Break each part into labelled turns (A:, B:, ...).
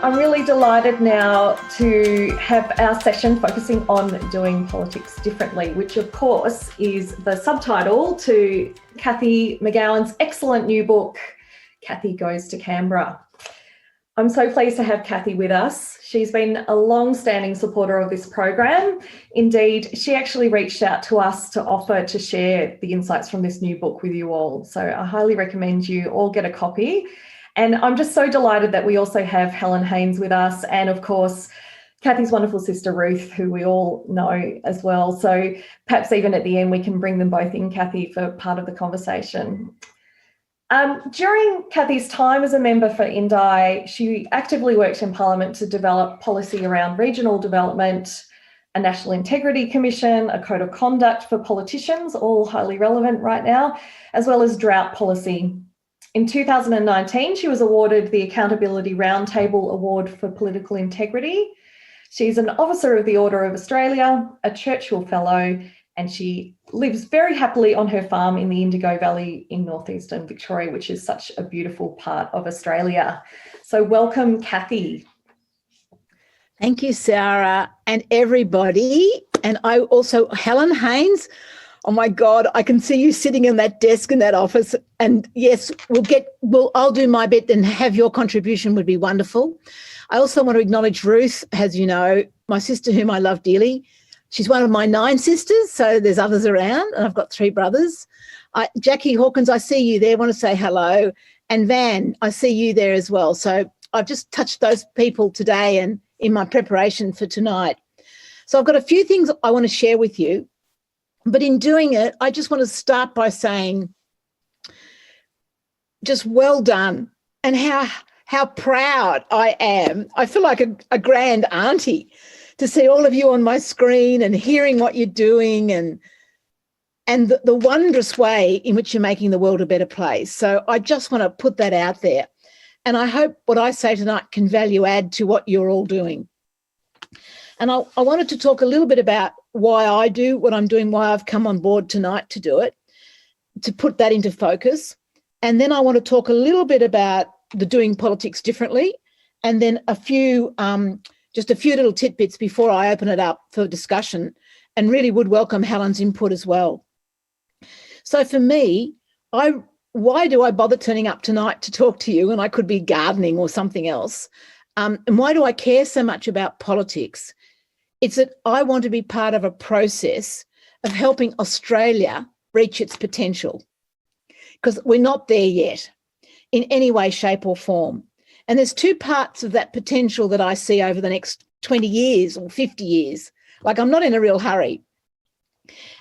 A: I'm really delighted now to have our session focusing on doing politics differently, which of course is the subtitle to Cathy McGowan's excellent new book, Cathy Goes to Canberra. I'm so pleased to have Cathy with us. She's been a long-standing supporter of this program. Indeed, she actually reached out to us to offer to share the insights from this new book with you all. So I highly recommend you all get a copy. And I'm just so delighted that we also have Helen Haynes with us, and of course, Cathy's wonderful sister Ruth, who we all know as well. So perhaps even at the end, we can bring them both in, Cathy, for part of the conversation. During Cathy's time as a member for Indi, she actively worked in Parliament to develop policy around regional development, a National Integrity Commission, a Code of Conduct for politicians, all highly relevant right now, as well as drought policy. In 2019, she was awarded the Accountability Roundtable Award for Political Integrity. She's an Officer of the Order of Australia, a Churchill Fellow, and she lives very happily on her farm in the Indigo Valley in northeastern Victoria, which is such a beautiful part of Australia. So welcome, Cathy.
B: Thank you, Sarah, and everybody. And I also, Helen Haynes, oh my God, I can see you sitting in that desk in that office. And yes, I'll do my bit, and have your contribution would be wonderful. I also want to acknowledge Ruth, as you know, my sister whom I love dearly. She's one of my 9 sisters, so there's others around, and I've got 3 brothers. Jackie Hawkins, I see you there, want to say hello. And Van, I see you there as well. So I've just touched those people today and in my preparation for tonight. So I've got a few things I want to share with you. But in doing it, I just want to start by saying just well done, and how proud I am. I feel like a grand auntie to see all of you on my screen and hearing what you're doing and the wondrous way in which you're making the world a better place. So I just want to put that out there. And I hope what I say tonight can value add to what you're all doing. And I wanted to talk a little bit about why I do what I'm doing, why I've come on board tonight to do it, to put that into focus. And then I want to talk a little bit about the doing politics differently, and then just a few little tidbits before I open it up for discussion, and really would welcome Helen's input as well. So for me, why do I bother turning up tonight to talk to you when I could be gardening or something else? And why do I care so much about politics? It's that I want to be part of a process of helping Australia reach its potential, because we're not there yet in any way, shape or form. And there's 2 parts of that potential that I see over the next 20 years or 50 years. Like, I'm not in a real hurry.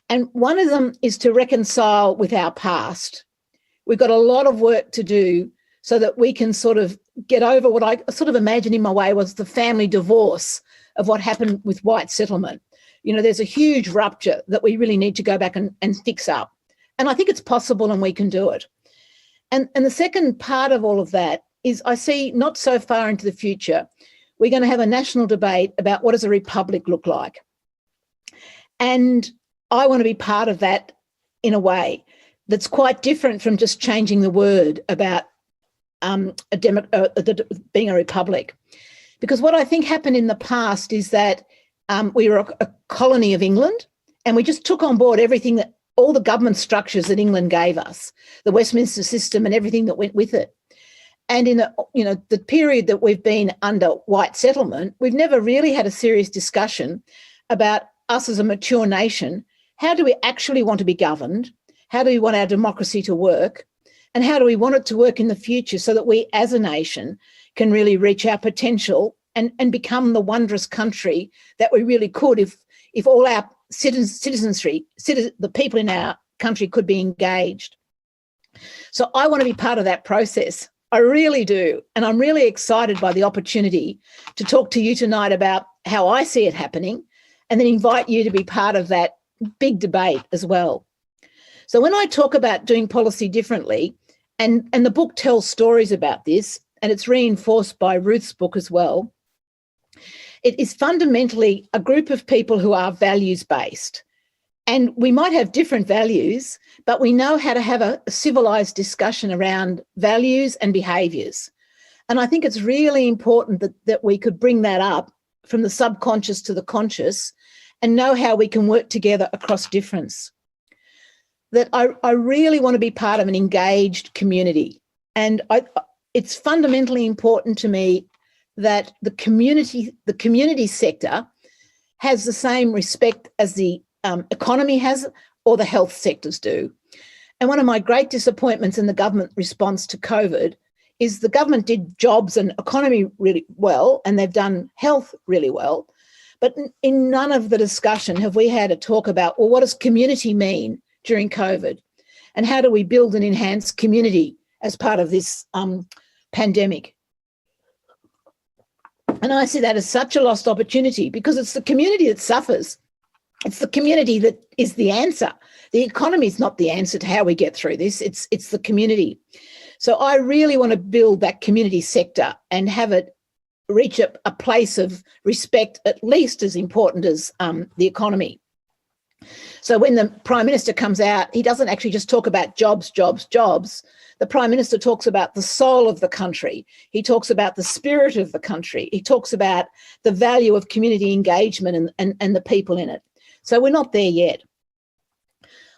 B: And one of them is to reconcile with our past. We've got a lot of work to do so that we can sort of get over what I sort of imagine in my way was the family divorce of what happened with white settlement. You know, there's a huge rupture that we really need to go back and fix up. And I think it's possible, and we can do it. And the second part of all of that is, I see not so far into the future, we're going to have a national debate about what does a republic look like. And I want to be part of that in a way that's quite different from just changing the word about being a republic. Because what I think happened in the past is that we were a colony of England, and we just took on board everything all the government structures that England gave us, the Westminster system and everything that went with it. And in the period that we've been under white settlement, we've never really had a serious discussion about us as a mature nation. How do we actually want to be governed? How do we want our democracy to work? And how do we want it to work in the future so that we as a nation can really reach our potential and become the wondrous country that we really could if all our the people in our country could be engaged. So I want to be part of that process. I really do. And I'm really excited by the opportunity to talk to you tonight about how I see it happening, and then invite you to be part of that big debate as well. So when I talk about doing policy differently, and the book tells stories about this, and it's reinforced by Ruth's book as well, it is fundamentally a group of people who are values-based. And we might have different values, but we know how to have a civilised discussion around values and behaviours. And I think it's really important that we could bring that up from the subconscious to the conscious and know how we can work together across difference. That I really want to be part of an engaged community. And it's fundamentally important to me that the community sector has the same respect as the economy has or the health sectors do. And one of my great disappointments in the government response to COVID is the government did jobs and economy really well, and they've done health really well. But in none of the discussion have we had a talk about, well, what does community mean during COVID? And how do we build and enhance community as part of this pandemic? And I see that as such a lost opportunity, because it's the community that suffers. It's the community that is the answer. The economy is not the answer to how we get through this. It's the community. So I really want to build that community sector and have it reach a place of respect at least as important as the economy. So when the Prime Minister comes out, he doesn't actually just talk about jobs, jobs, jobs. The Prime Minister talks about the soul of the country. He talks about the spirit of the country. He talks about the value of community engagement and the people in it. So we're not there yet.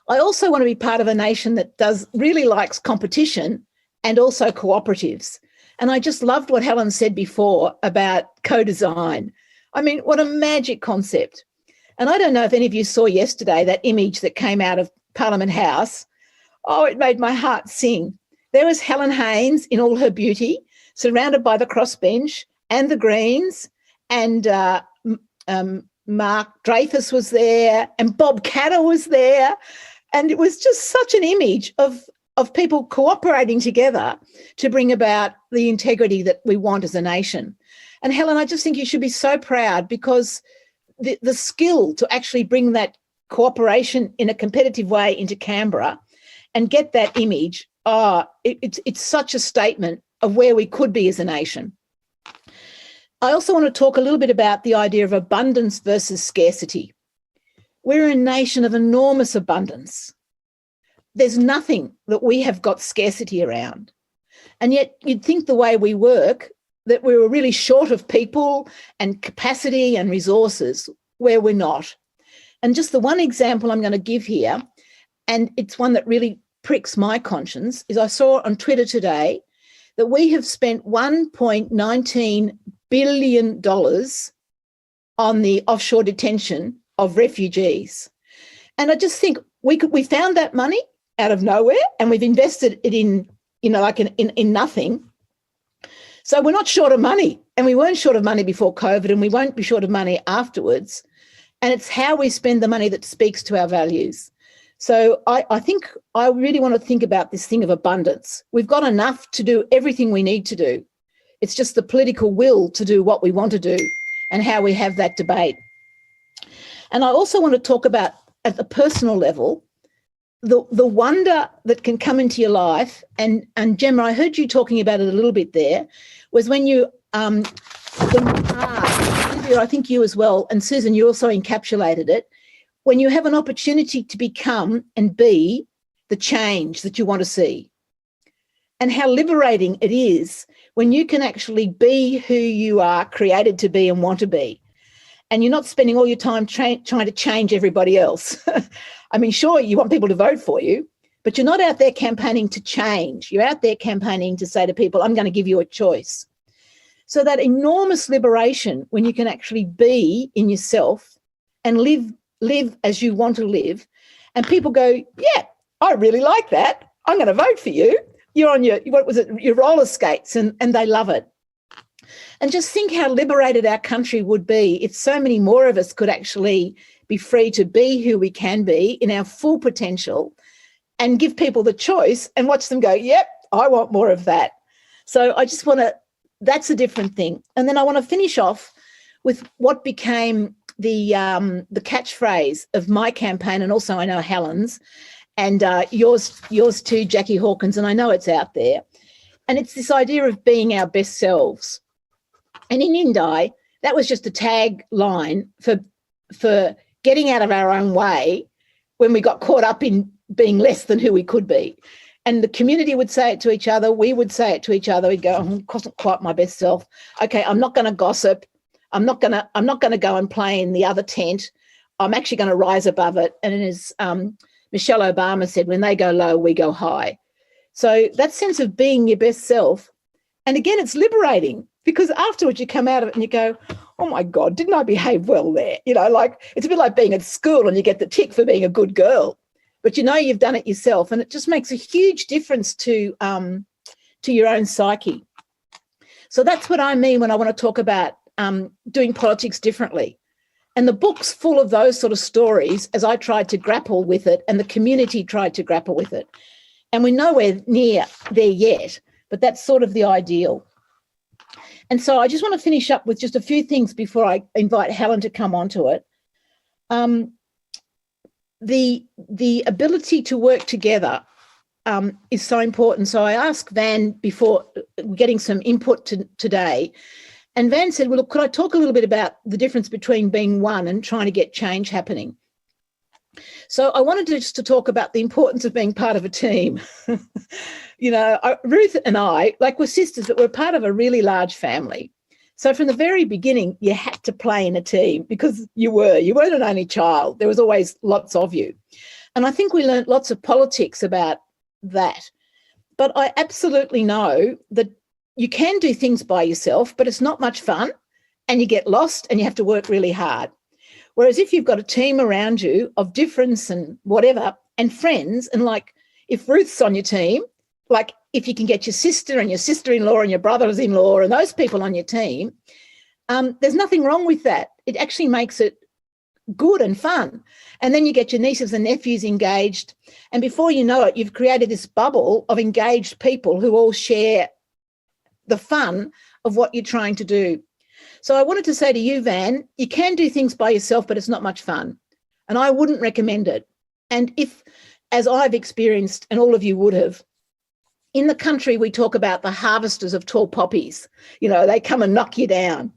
B: I also want to be part of a nation that really likes competition and also cooperatives. And I just loved what Helen said before about co-design. I mean, what a magic concept. And I don't know if any of you saw yesterday that image that came out of Parliament House. Oh, it made my heart sing. There was Helen Haynes in all her beauty, surrounded by the crossbench and the Greens, and Mark Dreyfus was there, and Bob Catter was there. And it was just such an image of people cooperating together to bring about the integrity that we want as a nation. And Helen, I just think you should be so proud, because the skill to actually bring that cooperation in a competitive way into Canberra and get that image, it's such a statement of where we could be as a nation. I also want to talk a little bit about the idea of abundance versus scarcity. We're a nation of enormous abundance. There's nothing that we have got scarcity around. And yet you'd think the way we work that we were really short of people and capacity and resources, where we're not. And just the one example I'm going to give here, and it's one that really pricks my conscience, is I saw on Twitter today that we have spent $1.19 billion on the offshore detention of refugees. And I just think we found that money out of nowhere, and we've invested it in nothing. So we're not short of money, and we weren't short of money before COVID, and we won't be short of money afterwards. And it's how we spend the money that speaks to our values. So I think I really want to think about this thing of abundance. We've got enough to do everything we need to do. It's just the political will to do what we want to do and how we have that debate. And I also want to talk about, at the personal level, the wonder that can come into your life. And Gemma, I heard you talking about it a little bit there, was when you, I think you as well, and Susan, you also encapsulated it, when you have an opportunity to become and be the change that you want to see. And how liberating it is when you can actually be who you are created to be and want to be. And you're not spending all your time trying to change everybody else. I mean, sure, you want people to vote for you, but you're not out there campaigning to change. You're out there campaigning to say to people, I'm going to give you a choice. So that enormous liberation when you can actually be in yourself and live as you want to live, and people go, yeah, I really like that. I'm going to vote for you. You're on your roller skates, and they love it. And just think how liberated our country would be if so many more of us could actually be free to be who we can be in our full potential, and give people the choice and watch them go, yep, I want more of that. So I just want to, that's a different thing. And then I want to finish off with what became the catchphrase of my campaign, and also I know Helen's, and yours too, Jackie Hawkins, and I know it's out there. And it's this idea of being our best selves. And in Indi, that was just a tagline for getting out of our own way when we got caught up in being less than who we could be. And the community would say it to each other. We would say it to each other. We'd go, oh, it wasn't quite my best self. Okay, I'm not going to gossip. I'm not going to go and play in the other tent. I'm actually going to rise above it. And as Michelle Obama said, when they go low, we go high. So that sense of being your best self, and again, it's liberating, because afterwards you come out of it and you go, oh my God, didn't I behave well there? You know, like it's a bit like being at school and you get the tick for being a good girl, but you know you've done it yourself, and it just makes a huge difference to your own psyche. So that's what I mean when I want to talk about doing politics differently. And the book's full of those sort of stories as I tried to grapple with it and the community tried to grapple with it. And we're nowhere near there yet, but that's sort of the ideal. And so I just want to finish up with just a few things before I invite Helen to come onto it. The ability to work together is so important. So I asked Van before getting some input today, and Van said, well, look, could I talk a little bit about the difference between being one and trying to get change happening? So I wanted just to talk about the importance of being part of a team. You know, Ruth and I, like, we're sisters, but we're part of a really large family. So from the very beginning, you had to play in a team because you weren't an only child. There was always lots of you. And I think we learned lots of politics about that. But I absolutely know that you can do things by yourself, but it's not much fun, and you get lost and you have to work really hard. Whereas if you've got a team around you of difference and whatever, and friends, and like if Ruth's on your team, like if you can get your sister and your sister-in-law and your brothers-in-law and those people on your team, there's nothing wrong with that. It actually makes it good and fun. And then you get your nieces and nephews engaged. And before you know it, you've created this bubble of engaged people who all share the fun of what you're trying to do. So I wanted to say to you, Van, you can do things by yourself, but it's not much fun. And I wouldn't recommend it. And if, as I've experienced, and all of you would have, in the country, we talk about the harvesters of tall poppies. You know, they come and knock you down.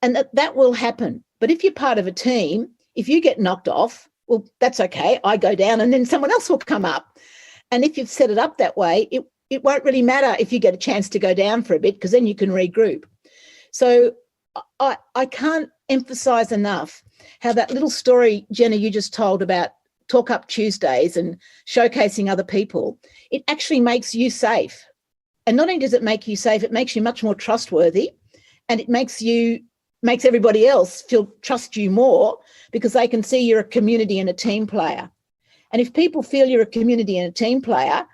B: And that will happen. But if you're part of a team, if you get knocked off, well, that's okay. I go down and then someone else will come up. And if you've set it up that way, it won't really matter if you get a chance to go down for a bit, because then you can regroup. So I can't emphasize enough how that little story, Jenna, you just told about Talk Up Tuesdays and showcasing other people, it actually makes you safe. And not only does it make you safe, it makes you much more trustworthy, and it makes everybody else trust you more, because they can see you're a community and a team player. And if people feel you're a community and a team player,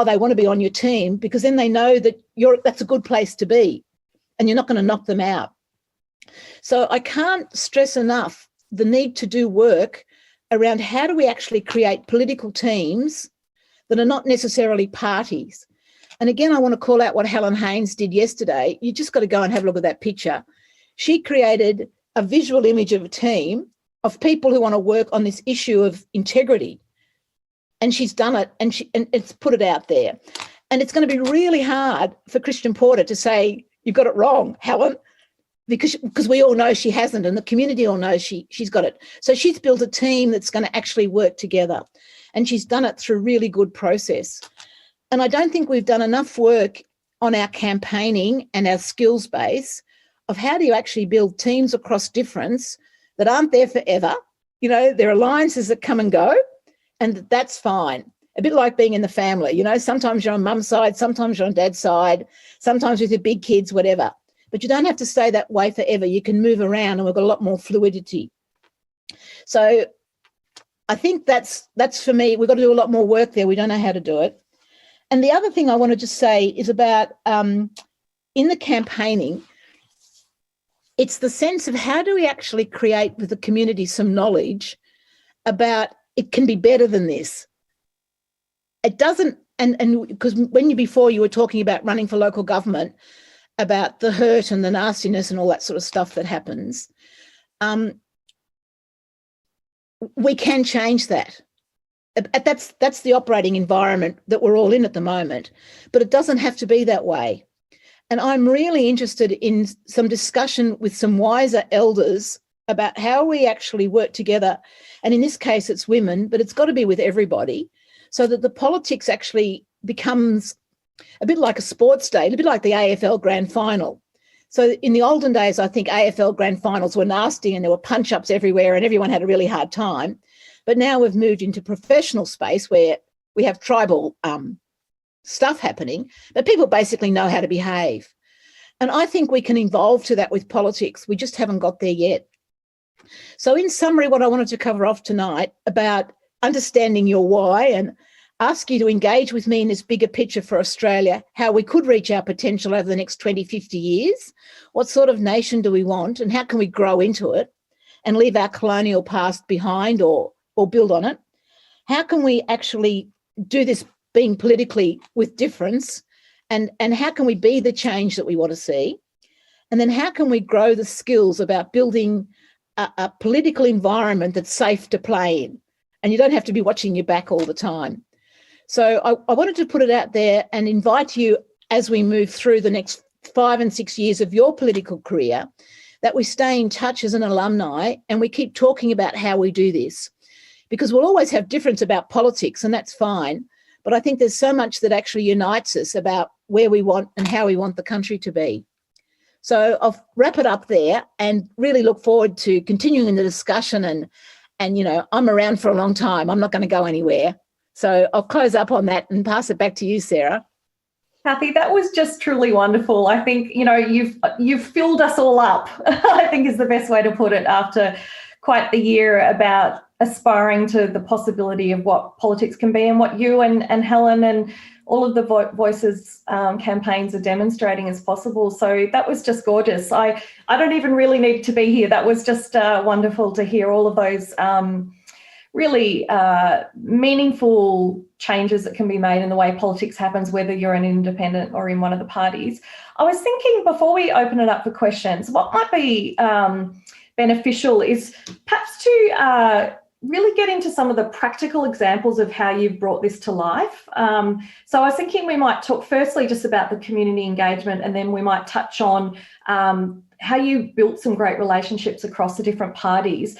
B: they want to be on your team, because then they know that that's a good place to be and you're not going to knock them out. So I can't stress enough the need to do work around how do we actually create political teams that are not necessarily parties. And again, I want to call out what Helen Haynes did yesterday. You just got to go and have a look at that picture. She created a visual image of a team of people who want to work on this issue of integrity. And she's done it, and it's put it out there. And it's going to be really hard for Christian Porter to say, you've got it wrong, Helen, because we all know she hasn't, and the community all knows she's got it. So she's built a team that's going to actually work together, and she's done it through a really good process. And I don't think we've done enough work on our campaigning and our skills base of how do you actually build teams across difference that aren't there forever. You know, there are alliances that come and go, and that's fine. A bit like being in the family, you know, sometimes you're on mum's side, sometimes you're on dad's side, sometimes with your big kids, whatever. But you don't have to stay that way forever. You can move around, and we've got a lot more fluidity. So I think that's for me. We've got to do a lot more work there. We don't know how to do it. And the other thing I want to just say is about in the campaigning, it's the sense of how do we actually create with the community some knowledge about it can be better than this. It doesn't, and because before you were talking about running for local government, about the hurt and the nastiness and all that sort of stuff that happens, we can change that. That's the operating environment that we're all in at the moment, but it doesn't have to be that way. And I'm really interested in some discussion with some wiser elders about how we actually work together. And in this case, it's women, but it's got to be with everybody, so that the politics actually becomes a bit like a sports day, a bit like the AFL Grand Final. So in the olden days, I think AFL Grand Finals were nasty and there were punch-ups everywhere and everyone had a really hard time. But now we've moved into professional space where we have tribal stuff happening, but people basically know how to behave. And I think we can evolve to that with politics. We just haven't got there yet. So in summary, what I wanted to cover off tonight about understanding your why and ask you to engage with me in this bigger picture for Australia, how we could reach our potential over the next 20, 50 years. What sort of nation do we want and how can we grow into it and leave our colonial past behind or build on it? How can we actually do this being politically with difference and how can we be the change that we want to see? And then how can we grow the skills about building a political environment that's safe to play in and you don't have to be watching your back all the time? So I wanted to put it out there and invite you as we move through the next 5 and 6 years of your political career that we stay in touch as an alumni and we keep talking about how we do this, because we'll always have difference about politics and that's fine. But I think there's so much that actually unites us about where we want and how we want the country to be. So I'll wrap it up there and really look forward to continuing the discussion and you know, I'm around for a long time. I'm not going to go anywhere. So I'll close up on that and pass it back to you, Sarah.
A: Cathy, that was just truly wonderful. I think, you know, you've filled us all up, I think is the best way to put it, after quite the year about aspiring to the possibility of what politics can be and what you and Helen and all of the Voices campaigns are demonstrating as possible. So that was just gorgeous. I don't even really need to be here. That was just wonderful to hear all of those really meaningful changes that can be made in the way politics happens, whether you're an independent or in one of the parties. I was thinking before we open it up for questions, what might be beneficial is perhaps to really get into some of the practical examples of how you've brought this to life. So I was thinking we might talk firstly just about the community engagement, and then we might touch on how you built some great relationships across the different parties.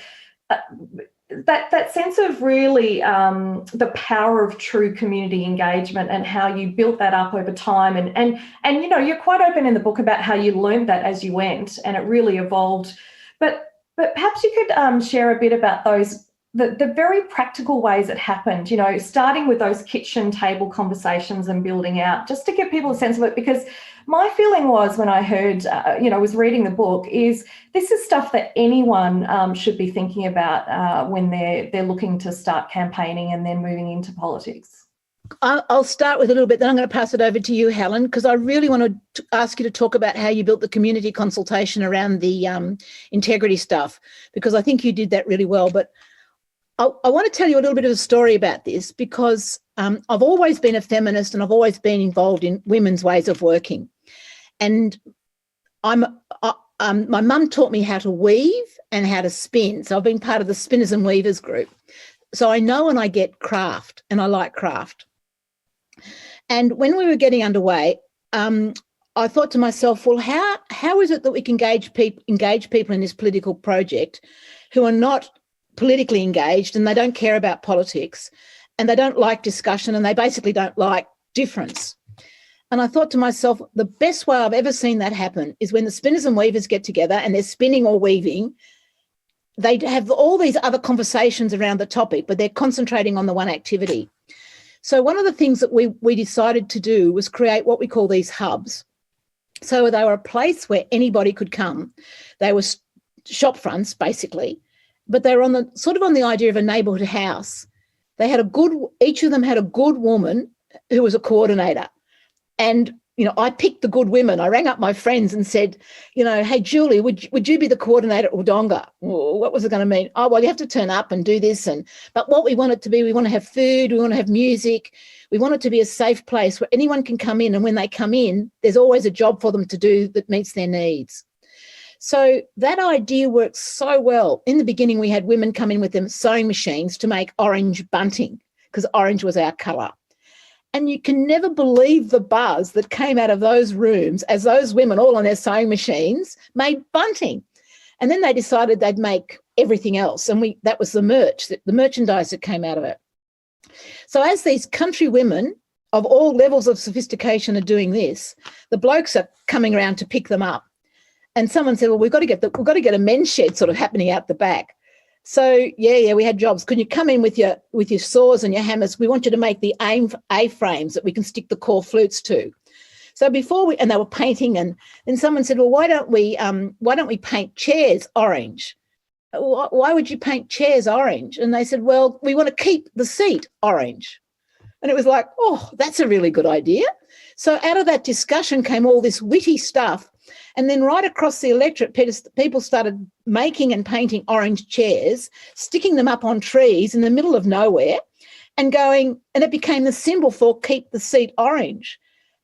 A: That sense of really the power of true community engagement and how you built that up over time. And you know, you're quite open in the book about how you learned that as you went and it really evolved. But perhaps you could share a bit about those, the very practical ways it happened, you know, starting with those kitchen table conversations and building out, just to give people a sense of it. Because my feeling was when I heard, you know, was reading the book, is this is stuff that anyone should be thinking about when they're looking to start campaigning and then moving into politics.
B: I'll start with a little bit, then I'm going to pass it over to you, Helen, because I really want to ask you to talk about how you built the community consultation around the integrity stuff, because I think you did that really well. But I want to tell you a little bit of a story about this, because I've always been a feminist and I've always been involved in women's ways of working. And my mum taught me how to weave and how to spin. So I've been part of the Spinners and Weavers group. So I know and I get craft and I like craft. And when we were getting underway, I thought to myself, well, how is it that we can engage people in this political project who are not politically engaged and they don't care about politics and they don't like discussion and they basically don't like difference? And I thought to myself, the best way I've ever seen that happen is when the spinners and weavers get together and they're spinning or weaving, they have all these other conversations around the topic, but they're concentrating on the one activity. So one of the things that we decided to do was create what we call these hubs. So they were a place where anybody could come. They were shop fronts, basically, but they were on the idea of a neighbourhood house. They had each of them had a good woman who was a coordinator. And, you know, I picked the good women. I rang up my friends and said, you know, hey, Julie, would you be the coordinator at Wodonga? Well, what was it going to mean? Oh, well, you have to turn up and do this. But what we want it to be, we want to have food, we want to have music. We want it to be a safe place where anyone can come in. And when they come in, there's always a job for them to do that meets their needs. So that idea works so well. In the beginning, we had women come in with them sewing machines to make orange bunting because orange was our colour. And you can never believe the buzz that came out of those rooms as those women, all on their sewing machines, made bunting. And then they decided they'd make everything else. And that was the merchandise that came out of it. So as these country women of all levels of sophistication are doing this. The blokes are coming around to pick them up. And someone said, well, we've got to get a men's shed sort of happening out the back. So we had jobs. Could you come in with your saws and your hammers? We want you to make the A-frames that we can stick the core flutes to. So and they were painting, and then someone said, well, why don't we paint chairs orange? Why would you paint chairs orange? And they said, well, we want to keep the seat orange. And it was like, oh, that's a really good idea. So out of that discussion came all this witty stuff. And then right across the electorate, people started making and painting orange chairs, sticking them up on trees in the middle of nowhere and it became the symbol for keep the seat orange.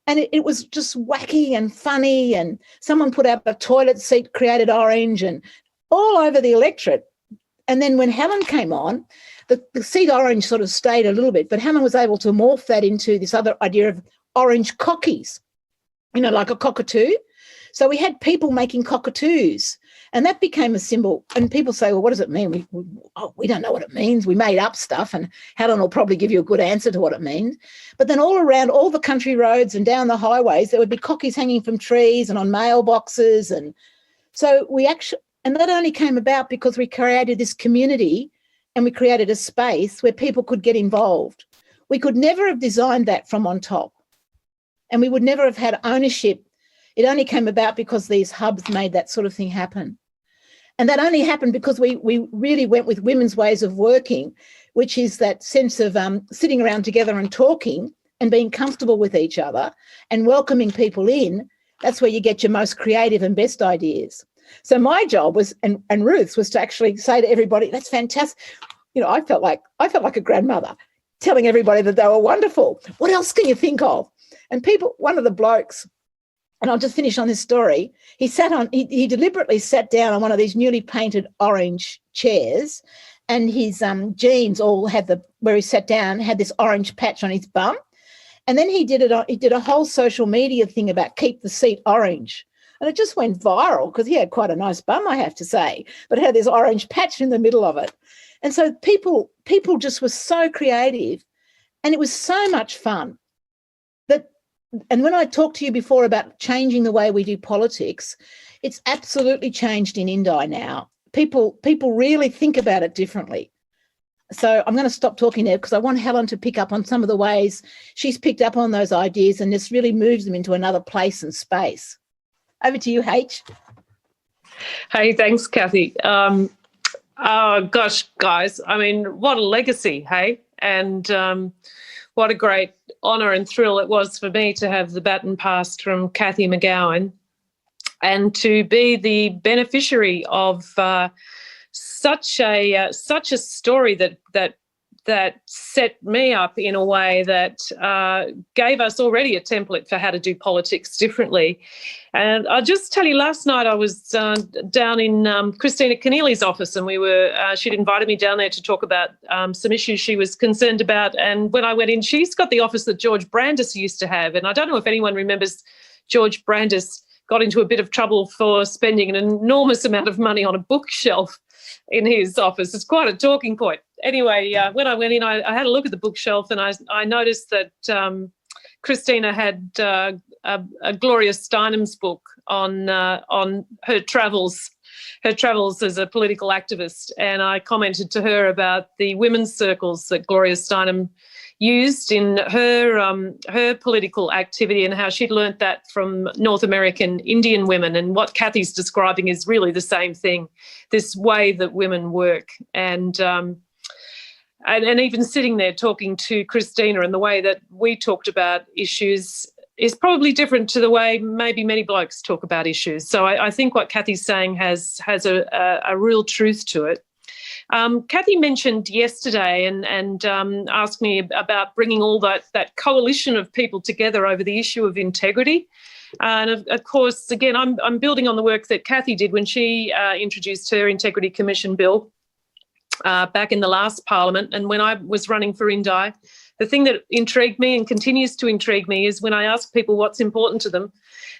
B: And it was just wacky and funny. And someone put out a toilet seat created orange and all over the electorate. And then when Helen came on, the seat orange sort of stayed a little bit, but Helen was able to morph that into this other idea of orange cockies, like a cockatoo. So we had people making cockatoos, and that became a symbol. And people say, well, what does it mean? We don't know what it means. We made up stuff, and Helen will probably give you a good answer to what it means. But then all around all the country roads and down the highways, there would be cockies hanging from trees and on mailboxes. And so and that only came about because we created this community and we created a space where people could get involved. We could never have designed that from on top, and we would never have had ownership. It only came about because these hubs made that sort of thing happen. And that only happened because we really went with women's ways of working, which is that sense of sitting around together and talking and being comfortable with each other and welcoming people in. That's where you get your most creative and best ideas. So my job was, and Ruth's, was to actually say to everybody, that's fantastic. I felt like a grandmother telling everybody that they were wonderful. What else can you think of? And one of the blokes, and I'll just finish on this story. He deliberately sat down on one of these newly painted orange chairs, and his jeans all had where he sat down had this orange patch on his bum. And then he did a whole social media thing about keep the seat orange. And it just went viral because he had quite a nice bum, I have to say, but it had this orange patch in the middle of it. And so people just were so creative, and it was so much fun. And when I talked to you before about changing the way we do politics, it's absolutely changed in Indi now. People really think about it differently. So I'm going to stop talking there because I want Helen to pick up on some of the ways she's picked up on those ideas and this really moves them into another place and space. Over to you, H.
C: Hey, thanks, Cathy. Oh, gosh, guys, I mean, what a legacy, hey? And what a great honour and thrill it was for me to have the baton passed from Cathy McGowan and to be the beneficiary of such a story that set me up in a way that gave us already a template for how to do politics differently. And I'll just tell you, last night I was down in Christina Keneally's office, and she'd invited me down there to talk about some issues she was concerned about. And when I went in, she's got the office that George Brandis used to have. And I don't know if anyone remembers George Brandis got into a bit of trouble for spending an enormous amount of money on a bookshelf in his office. It's quite a talking point. Anyway, when I went in, I had a look at the bookshelf, and I noticed that Christina had a Gloria Steinem's book on her travels as a political activist, and I commented to her about the women's circles that Gloria Steinem used in her political activity and how she'd learnt that from North American Indian women. And what Cathy's describing is really the same thing, this way that women work. And even sitting there talking to Christina and the way that we talked about issues is probably different to the way maybe many blokes talk about issues. So I think what Cathy's saying has a real truth to it. Cathy mentioned yesterday and asked me about bringing all that coalition of people together over the issue of integrity. And of course, again, I'm building on the work that Cathy did when she introduced her Integrity Commission bill back in the last Parliament. And when I was running for Indi, the thing that intrigued me and continues to intrigue me is when I ask people what's important to them,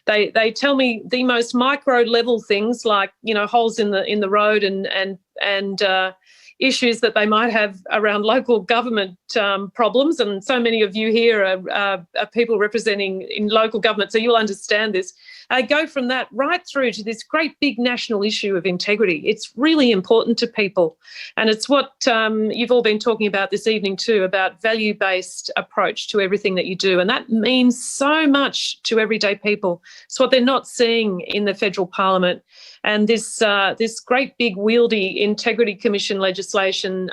C: they tell me the most micro level things like, holes in the road and issues that they might have around local government problems, and so many of you here are people representing in local government, so you'll understand this. Go from that right through to this great big national issue of integrity. It's really important to people, and it's what you've all been talking about this evening too, about value-based approach to everything that you do, and that means so much to everyday people. It's what they're not seeing in the federal parliament. And this great big wieldy Integrity Commission legislation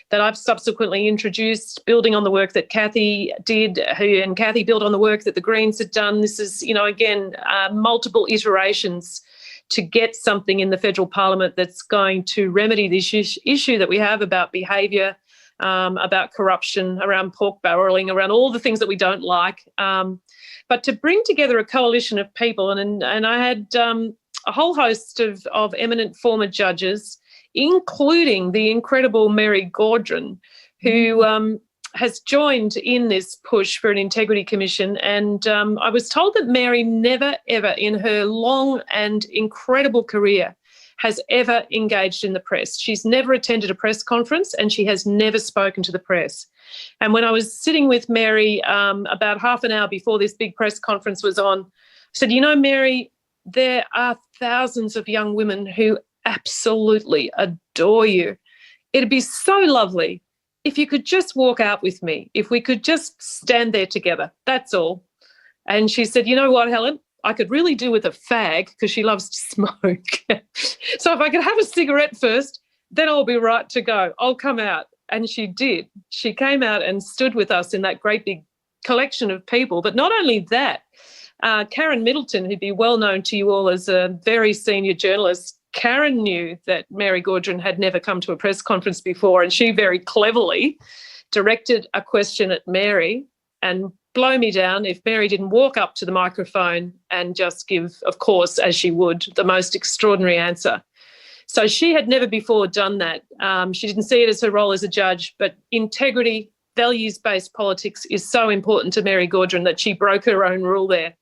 C: that I've subsequently introduced, building on the work that Cathy did, and Cathy built on the work that the Greens had done. This is, again, multiple iterations to get something in the federal parliament that's going to remedy this issue that we have about behaviour, about corruption, around pork barrelling, around all the things that we don't like. But to bring together a coalition of people, and I had a whole host of eminent former judges, including the incredible Mary Gaudron, who has joined in this push for an integrity commission. And I was told that Mary never, ever in her long and incredible career has ever engaged in the press. She's never attended a press conference, and she has never spoken to the press. And when I was sitting with Mary about half an hour before this big press conference was on, I said, Mary, there are thousands of young women who absolutely adore you. It'd be so lovely if you could just walk out with me, if we could just stand there together, that's all. And she said, you know what, Helen, I could really do with a fag, because she loves to smoke. So if I could have a cigarette first, then I'll be right to go. I'll come out. And she did. She came out and stood with us in that great big collection of people. But not only that, Karen Middleton, who'd be well known to you all as a very senior journalist, Karen knew that Mary Gaudron had never come to a press conference before, and she very cleverly directed a question at Mary, and blow me down if Mary didn't walk up to the microphone and just give, of course, as she would, the most extraordinary answer. So she had never before done that. She didn't see it as her role as a judge, but integrity, values-based politics is so important to Mary Gaudron that she broke her own rule there.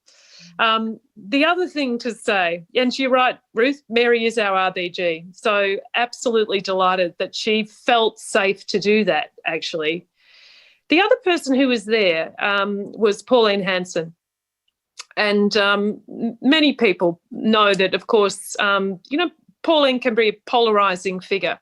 C: The other thing to say, and you're right, Ruth, Mary is our RBG, so absolutely delighted that she felt safe to do that, actually. The other person who was there was Pauline Hanson. And many people know that, of course, Pauline can be a polarising figure.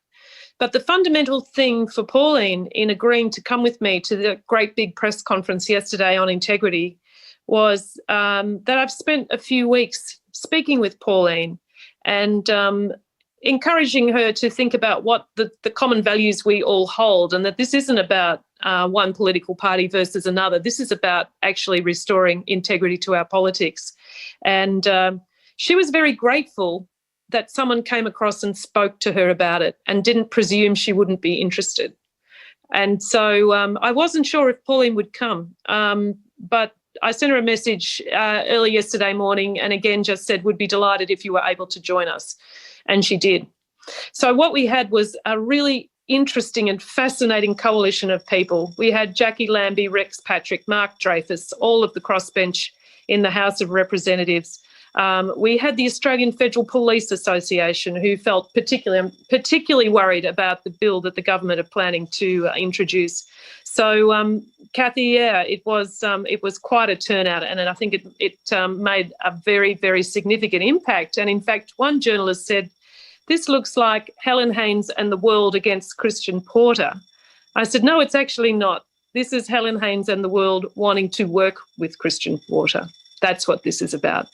C: But the fundamental thing for Pauline in agreeing to come with me to the great big press conference yesterday on integrity was that I've spent a few weeks speaking with Pauline and encouraging her to think about what the common values we all hold, and that this isn't about one political party versus another. This is about actually restoring integrity to our politics. And she was very grateful that someone came across and spoke to her about it and didn't presume she wouldn't be interested. And so I wasn't sure if Pauline would come, but I sent her a message early yesterday morning and again just said, would be delighted if you were able to join us. And she did. So what we had was a really interesting and fascinating coalition of people. We had Jackie Lambie, Rex Patrick, Mark Dreyfus, all of the crossbench in the House of Representatives. We had the Australian Federal Police Association, who felt particularly worried about the bill that the government are planning to introduce. So, Cathy, yeah, it was quite a turnout, and I think it made a very, very significant impact. And in fact, one journalist said, "This looks like Helen Haines and the world against Christian Porter." I said, "No, it's actually not. This is Helen Haines and the world wanting to work with Christian Porter. That's what this is about."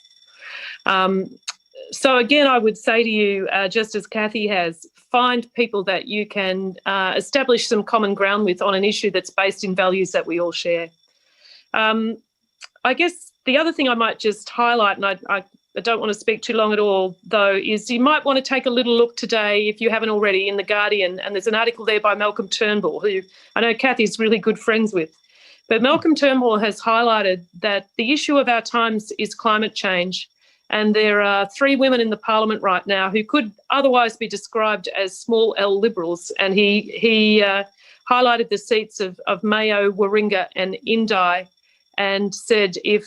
C: So again, I would say to you, just as Cathy has, find people that you can establish some common ground with on an issue that's based in values that we all share. I guess the other thing I might just highlight, and I don't want to speak too long at all, though, is you might want to take a little look today, if you haven't already, in The Guardian, and there's an article there by Malcolm Turnbull, who I know Cathy's really good friends with. But Malcolm Turnbull has highlighted that the issue of our times is climate change. And there are 3 women in the parliament right now who could otherwise be described as small L liberals. And he highlighted the seats of Mayo, Warringah and Indi, and said if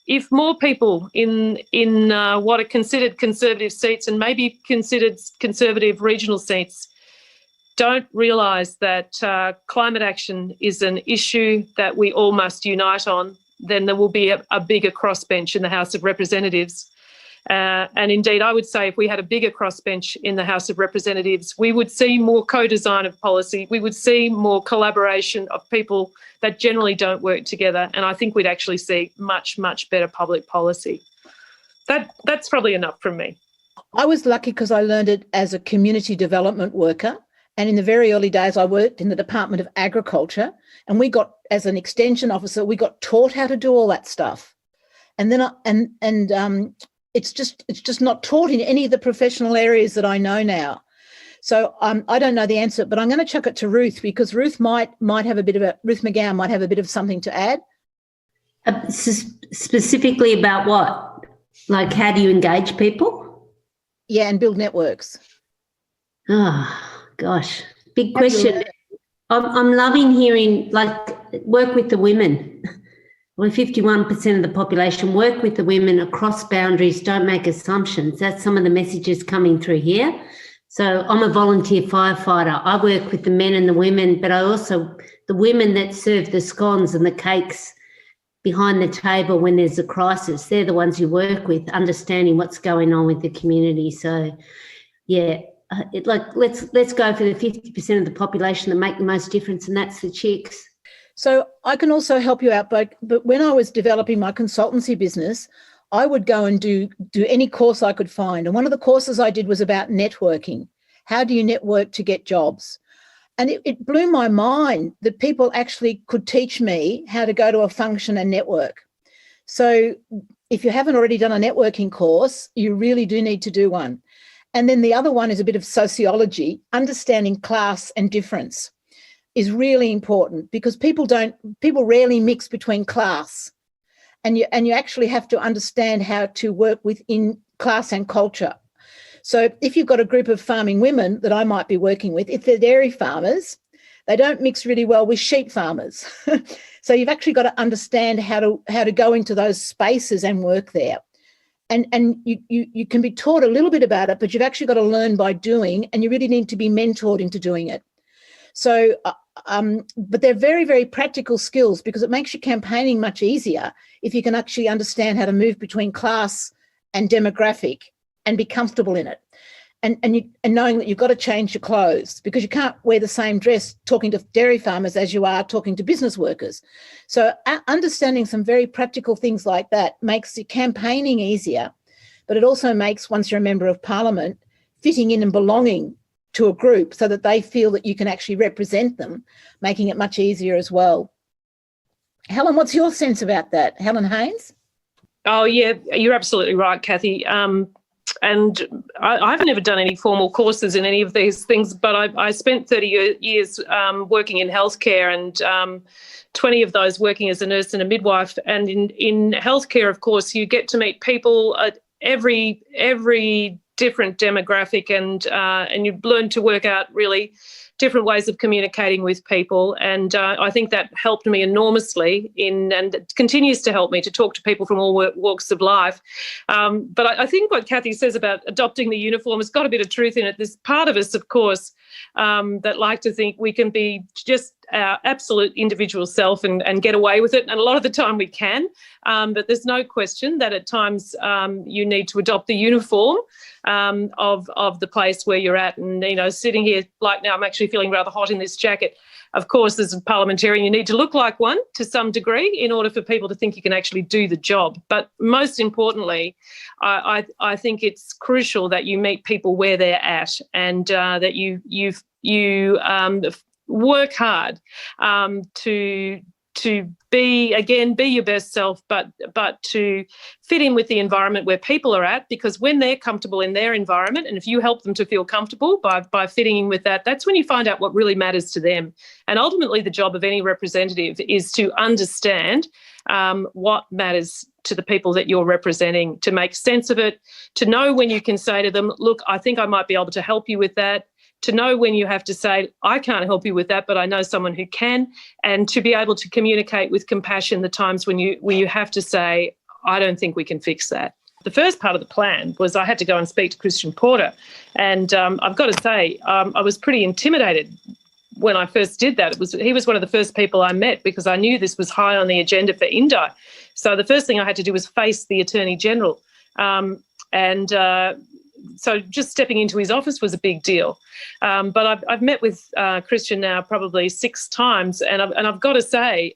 C: if more people in what are considered conservative seats and maybe considered conservative regional seats don't realise that climate action is an issue that we all must unite on, then there will be a bigger crossbench in the House of Representatives. And indeed, I would say if we had a bigger crossbench in the House of Representatives, we would see more co-design of policy. We would see more collaboration of people that generally don't work together. And I think we'd actually see much, much better public policy. That's probably enough from me.
B: I was lucky because I learned it as a community development worker. And in the very early days, I worked in the Department of Agriculture, and we got, as an extension officer, we got taught how to do all that stuff. And then, it's just not taught in any of the professional areas that I know now. So I don't know the answer, but I'm going to chuck it to Ruth, because Ruth might have Ruth McGowan might have a bit of something to add.
D: Specifically about what? Like, how do you engage people?
B: Yeah, and build networks.
D: Oh, gosh, big question. I'm loving hearing, like, work with the women. Well, 51% of the population, work with the women across boundaries, don't make assumptions. That's some of the messages coming through here. So I'm a volunteer firefighter. I work with the men and the women, but I also, the women that serve the scones and the cakes behind the table when there's a crisis, they're the ones you work with, understanding what's going on with the community. So, yeah, let's go for the 50% of the population that make the most difference, and that's the chicks.
B: So I can also help you out, but when I was developing my consultancy business, I would go and do any course I could find. And one of the courses I did was about networking. How do you network to get jobs? And it blew my mind that people actually could teach me how to go to a function and network. So if you haven't already done a networking course, you really do need to do one. And then the other one is a bit of sociology. Understanding class and difference is really important, because people rarely mix between class, and you actually have to understand how to work within class and culture. So if you've got a group of farming women that I might be working with, if they're dairy farmers, they don't mix really well with sheep farmers. So you've actually got to understand how to go into those spaces and work there. And you can be taught a little bit about it, but you've actually got to learn by doing, and you really need to be mentored into doing it. So, but they're very, very practical skills, because it makes your campaigning much easier if you can actually understand how to move between class and demographic and be comfortable in it. And knowing that you've got to change your clothes, because you can't wear the same dress talking to dairy farmers as you are talking to business workers. So understanding some very practical things like that makes the campaigning easier, but it also makes, once you're a member of parliament, fitting in and belonging to a group so that they feel that you can actually represent them, making it much easier as well. Helen, what's your sense about that? Helen Haynes?
C: Oh, yeah, you're absolutely right, Cathy. And I've never done any formal courses in any of these things, but I spent 30 years working in healthcare, and 20 of those working as a nurse and a midwife. And in healthcare, of course, you get to meet people at every different demographic, and you learn to work out really different ways of communicating with people. And I think that helped me enormously and it continues to help me to talk to people from all walks of life. But I think what Cathy says about adopting the uniform has got a bit of truth in it. There's part of us, of course, that like to think we can be just our absolute individual self and get away with it. And a lot of the time we can, but there's no question that at times you need to adopt the uniform of the place where you're at. And, you know, sitting here like now, I'm actually feeling rather hot in this jacket. Of course, as a parliamentarian, you need to look like one to some degree in order for people to think you can actually do the job. But most importantly, I think it's crucial that you meet people where they're at, and that you work hard to be your best self, but to fit in with the environment where people are at, because when they're comfortable in their environment, and if you help them to feel comfortable by fitting in with that, that's when you find out what really matters to them. And ultimately the job of any representative is to understand what matters to the people that you're representing, to make sense of it, to know when you can say to them, look, I think I might be able to help you with that, to know when you have to say, I can't help you with that, but I know someone who can, and to be able to communicate with compassion the times when you have to say, I don't think we can fix that. The first part of the plan was I had to go and speak to Christian Porter. And I've got to say, I was pretty intimidated when I first did that. He was one of the first people I met because I knew this was high on the agenda for Indi. So the first thing I had to do was face the Attorney General. So just stepping into his office was a big deal. But I've met with Christian now probably 6 times, and I've got to say,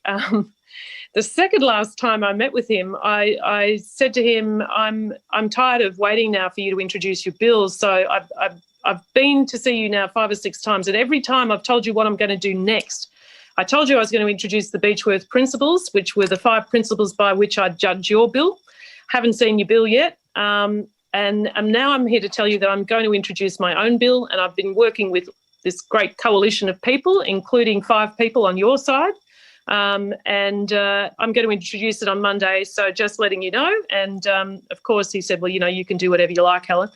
C: the second last time I met with him, I said to him, I'm tired of waiting now for you to introduce your bills. So I've been to see you now 5 or 6 times, and every time I've told you what I'm going to do next. I told you I was going to introduce the Beechworth principles, which were the 5 principles by which I'd judge your bill. Haven't seen your bill yet. And now I'm here to tell you that I'm going to introduce my own bill, and I've been working with this great coalition of people, including 5 people on your side. I'm going to introduce it on Monday, so just letting you know. And, of course, he said, well, you can do whatever you like, Helen,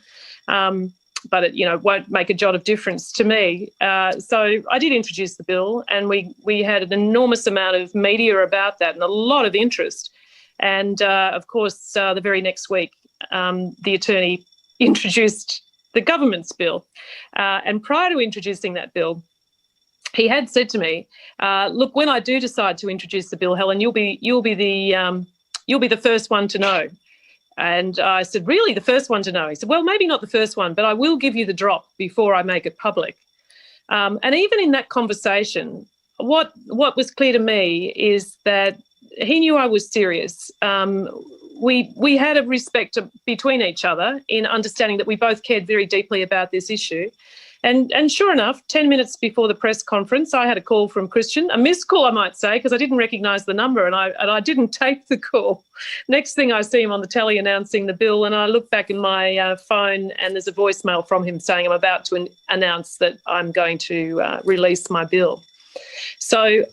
C: but it, won't make a jot of difference to me. So I did introduce the bill, and we had an enormous amount of media about that and a lot of interest. And, of course, the very next week, the attorney introduced the government's bill. And prior to introducing that bill, he had said to me, look, when I do decide to introduce the bill, Helen, you'll be the first one to know. And I said, really, the first one to know? He said, well, maybe not the first one, but I will give you the drop before I make it public. And even in that conversation, what was clear to me is that he knew I was serious. We had a respect between each other in understanding that we both cared very deeply about this issue. And sure enough, 10 minutes before the press conference, I had a call from Christian, a missed call, I might say, because I didn't recognise the number, and I didn't take the call. Next thing I see him on the telly announcing the bill, and I look back in my phone, and there's a voicemail from him saying I'm about to announce that I'm going to release my bill. So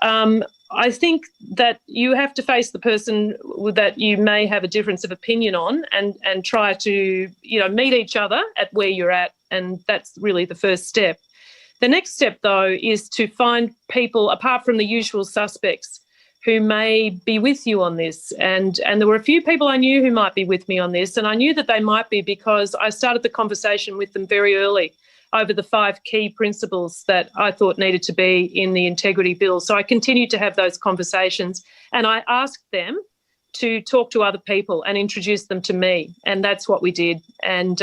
C: I think that you have to face the person that you may have a difference of opinion on and try to, meet each other at where you're at. And that's really the first step. The next step, though, is to find people, apart from the usual suspects, who may be with you on this. And there were a few people I knew who might be with me on this, and I knew that they might be because I started the conversation with them very early over the 5 key principles that I thought needed to be in the integrity bill. So I continued to have those conversations, and I asked them to talk to other people and introduce them to me, and that's what we did. And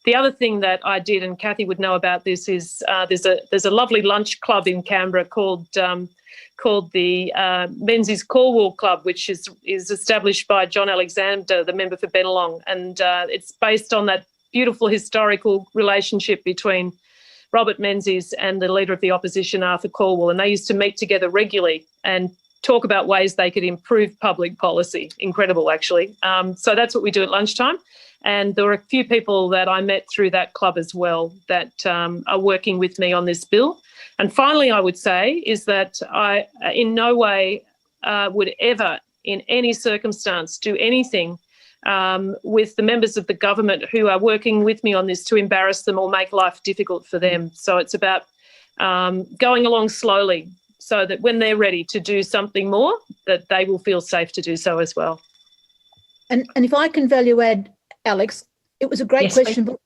C: the other thing that I did, and Cathy would know about this, is there's a lovely lunch club in Canberra called the Menzies Cornwall Club, which is established by John Alexander, the member for Bennelong, and it's based on that beautiful historical relationship between Robert Menzies and the leader of the opposition, Arthur Calwell, and they used to meet together regularly and talk about ways they could improve public policy. Incredible, actually. So that's what we do at lunchtime. And there were a few people that I met through that club as well that are working with me on this bill. And finally, I would say is that I in no way would ever, in any circumstance, do anything with the members of the government who are working with me on this to embarrass them or make life difficult for them. So it's about going along slowly so that when they're ready to do something more, that they will feel safe to do so as well.
B: And if I can value add, Alex, it was a great question. But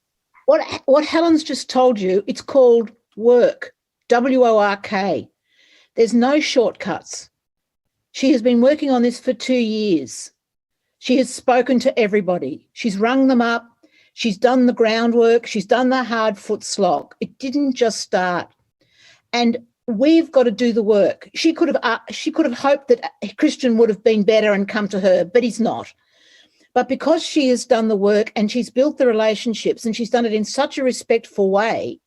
B: what Helen's just told you, it's called work, W-O-R-K. There's no shortcuts. She has been working on this for 2 years. She has spoken to everybody. She's rung them up. She's done the groundwork. She's done the hard foot slog. It didn't just start. And we've got to do the work. She could have hoped that Christian would have been better and come to her, but he's not. But because she has done the work and she's built the relationships and she's done it in such a respectful way.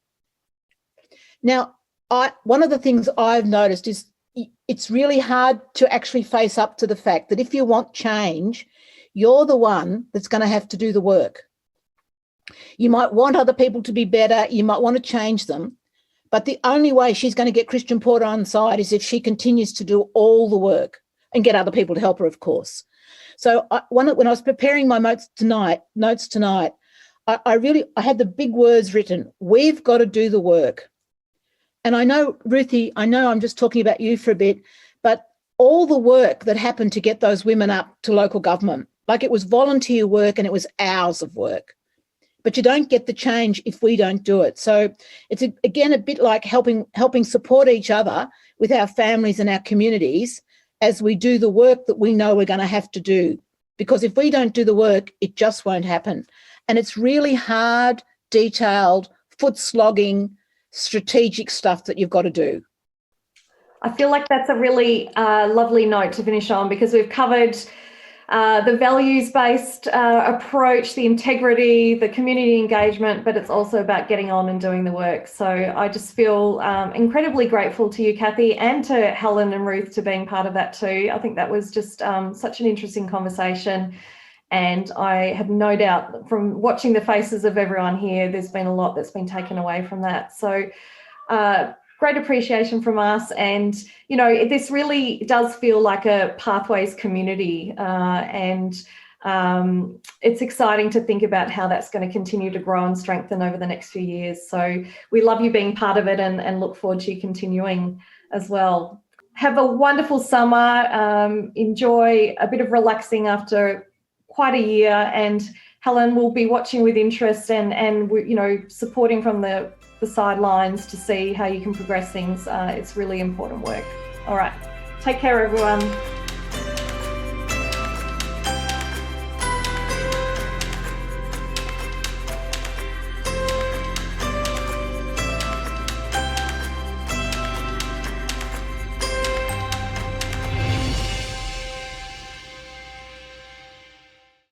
B: Now, one of the things I've noticed is it's really hard to actually face up to the fact that if you want change, you're the one that's going to have to do the work. You might want other people to be better. You might want to change them. But the only way she's going to get Christian Porter on side is if she continues to do all the work and get other people to help her, of course. So when I was preparing my notes tonight, I had the big words written, we've got to do the work. And I know, Ruthie, I'm just talking about you for a bit, but all the work that happened to get those women up to local government, Like it was volunteer work and it was hours of work. But you don't get the change if we don't do it. So it's, again, a bit like helping support each other with our families and our communities as we do the work that we know we're going to have to do. Because if we don't do the work, it just won't happen. And it's really hard, detailed, foot-slogging, strategic stuff that you've got to do.
A: I feel like that's a really lovely note to finish on, because we've covered the values-based approach, the integrity, the community engagement, but it's also about getting on and doing the work. So I just feel incredibly grateful to you, Cathy, and to Helen and Ruth to being part of that too. I think that was just such an interesting conversation. And I have no doubt from watching the faces of everyone here, there's been a lot that's been taken away from that. So great appreciation from us. And, you know, this really does feel like a Pathways community. And it's exciting to think about how that's going to continue to grow and strengthen over the next few years. So we love you being part of it and look forward to you continuing as well. Have a wonderful summer. Enjoy a bit of relaxing after quite a year. And Helen will be watching with interest and you know, supporting from the sidelines to see how you can progress things. It's really important work. All right. Take care, everyone.